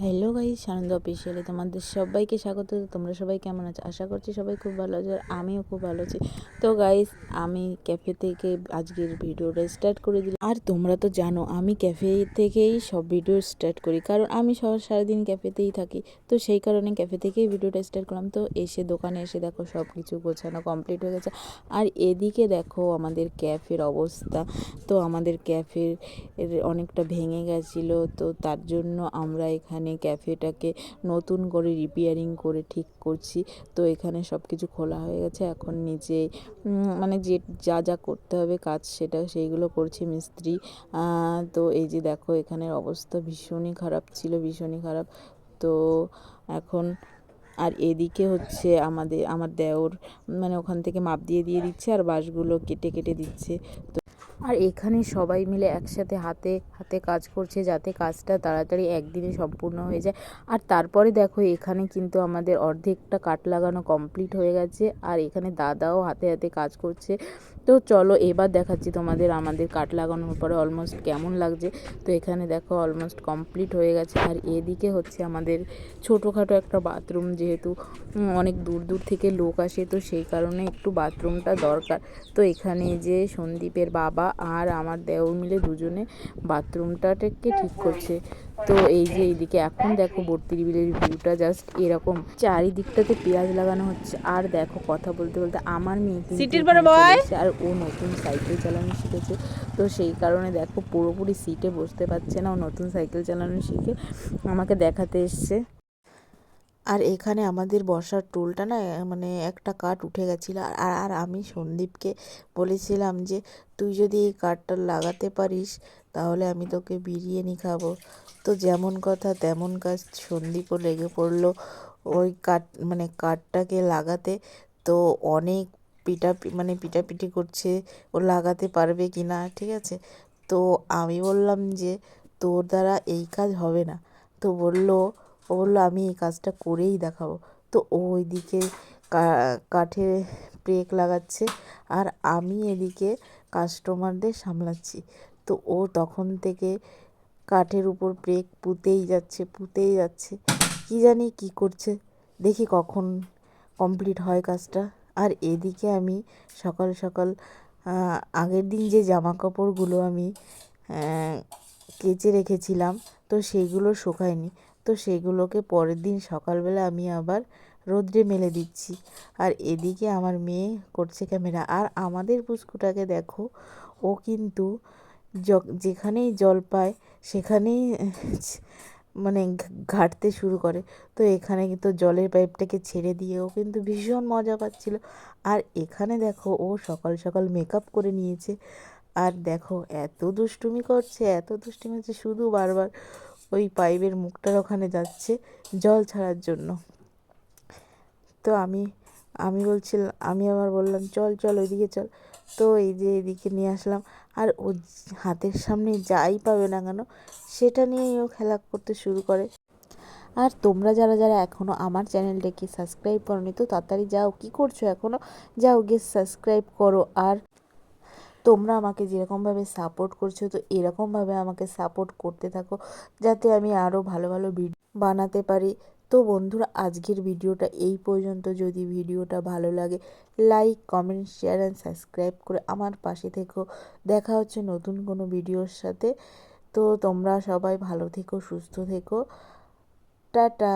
Hello guys, সানন্দ অফিসিয়ালে তোমাদের সবাইকে স্বাগত। তোমরা সবাই কেমন আছো? আশা করছি সবাই খুব ভালো আছো, আর আমিও খুব ভালো আছি। তো গাইস, আমি ক্যাফে থেকে আজকের ভিডিওটা স্টার্ট করে দিলাম। আর তোমরা তো জানো আমি ক্যাফে থেকেই সব ভিডিও স্টার্ট করি, কারণ আমি সারাদিন ক্যাফেতেই থাকি। তো সেই কারণে ক্যাফে থেকেই ভিডিওটা স্টার্ট করলাম। তো দোকানে এসে দেখো সব কিছু গোছানো কমপ্লিট হয়ে গেছে। আর এদিকে দেখো আমাদের ক্যাফের অবস্থা। তো আমাদের ক্যাফের অনেকটা ভেঙে গেছিলো, তো তার জন্য আমরা এখানে ক্যাফেটাকে নতুন করে রিপেয়ারিং করে ঠিক করছি। তো এখানে সব কিছু খোলা হয়ে গেছে, এখন নিচে মানে যে যা করতে হবে কাজ সেইগুলো করছে মিস্ত্রি। তো এই যে দেখো এখানের অবস্থা ভীষণই খারাপ ছিল, ভীষণই খারাপ। তো এখন আর এদিকে হচ্ছে আমার দেওর মানে ওখান থেকে মাপ দিয়ে দিচ্ছে, আর বাঁশগুলো কেটে দিচ্ছে। তো আর এখানে সবাই মিলে একসাথে হাতে হাতে কাজ করছে, যাতে কাজটা তাড়াতাড়ি একদিনে সম্পূর্ণ হয়ে যায়। আর তারপরে দেখো এখানে কিন্তু আমাদের অর্ধেকটা কাঠ লাগানো কমপ্লিট হয়ে গেছে, আর এখানে দাদাও হাতে হাতে কাজ করছে। তো চলো এবার দেখাচ্ছি তোমাদের আমাদের কাঠ লাগানোর পরে অলমোস্ট কেমন লাগছে। তো এখানে দেখো অলমোস্ট কমপ্লিট হয়ে গেছে। আর এদিকে হচ্ছে আমাদের ছোটোখাটো একটা বাথরুম, যেহেতু অনেক দূর দূর থেকে লোক আসে, তো সেই কারণে একটু বাথরুমটা দরকার। তো এখানে যে সন্দীপের বাবা আর আমার দেওর মিলে দুজনে বাথরুমটাকে ঠিক করছে। তো এই যে এইদিকে এখন দেখো বর্তির বিলের ভিউটা জাস্ট এরকম, চারিদিকটাতে পেঁয়াজ লাগানো হচ্ছে। আর দেখো কথা বলতে বলতে আমার মেয়ে কিন্তু আর ও নতুন সাইকেল চালানো শিখেছে। তো সেই কারণে দেখো পুরোপুরি সিটে বসতে পারছে না, ও নতুন সাইকেল চালানো শিখে আমাকে দেখাতে এসছে। আর এখানে আমাদের বসার টুলটা না মানে একটা কাঠ উঠে গেছিলো, আর আমি সন্দীপকে বলেছিলাম যে তুই যদি এই কাঠটা লাগাতে পারিস তাহলে আমি তোকে বিরিয়ানি খাবো। তো যেমন কথা তেমন কাজ, সন্দীপও লেগে পড়লো ওই কাঠটাকে লাগাতে। তো অনেক পিটাপিটি করছে ও লাগাতে পারবে কি না, ঠিক আছে। তো আমি বললাম যে তোর দ্বারা এই কাজ হবে না। তো ও বললো আমি এই কাজটা করেই দেখাবো। তো ও ওইদিকে কাঠে ব্রেক লাগাচ্ছে, আর আমি এদিকে কাস্টমারদের সামলাচ্ছি। তো ও তখন থেকে কাঠের উপর ব্রেক পুঁতেই যাচ্ছে, কি জানি কি করছে, দেখি কখন কমপ্লিট হয় কাজটা। আর এদিকে আমি সকাল সকাল আগের দিন যে জামা কাপড়গুলো আমি কেচে রেখেছিলাম, তো সেইগুলো শুকায়নি। তো সেইগুলোকে পরের দিন সকালবেলা আমি আবার রোদ্রে মেলে দিচ্ছি। আর এদিকে আমার মেয়ে করছে ক্যামেরা। আর আমাদের পুচকুটাকে দেখো, ও কিন্তু যেখানেই জল পায় সেখানেই মানে ঘাঁটতে শুরু করে। তো এখানে কিন্তু জলের পাইপটাকে ছেড়ে দিয়ে ও কিন্তু ভীষণ মজা পাচ্ছিল। আর এখানে দেখো ও সকাল সকাল মেকআপ করে নিয়েছে, আর দেখো এত দুষ্টুমি করছে, শুধু বারবার ওই পাইপের মুখটার ওখানে যাচ্ছে জল ছাড়ার জন্য। তো আমি আবার বললাম চল ওইদিকে চল। তো এই যে এদিকে নিয়ে আসলাম, আর ও হাতের সামনে যাই পাবে না কেন সেটা নিয়েই ও খেলা করতে শুরু করে। আর তোমরা যারা যারা এখনও আমার চ্যানেলটাকে সাবস্ক্রাইব করোনি, তো তাড়াতাড়ি যাও, কি করছো এখনও, যাও গিয়ে সাবস্ক্রাইব করো। আর তোমরা আমাকে যেরকমভাবে সাপোর্ট করছো, তো এরকমভাবে আমাকে সাপোর্ট করতে থাকো, যাতে আমি আরও ভালো ভালো ভিডিও বানাতে পারি। তো বন্ধুরা, আজকের ভিডিওটা এই পর্যন্ত। যদি ভিডিওটা ভালো লাগে like, comment, share and subscribe করে আমার পাশে থেকো। দেখা হচ্ছে নতুন কোনো ভিডিওর সাথে। তো তোমরা সবাই ভালো থেকো, সুস্থ থেকো, টাটা।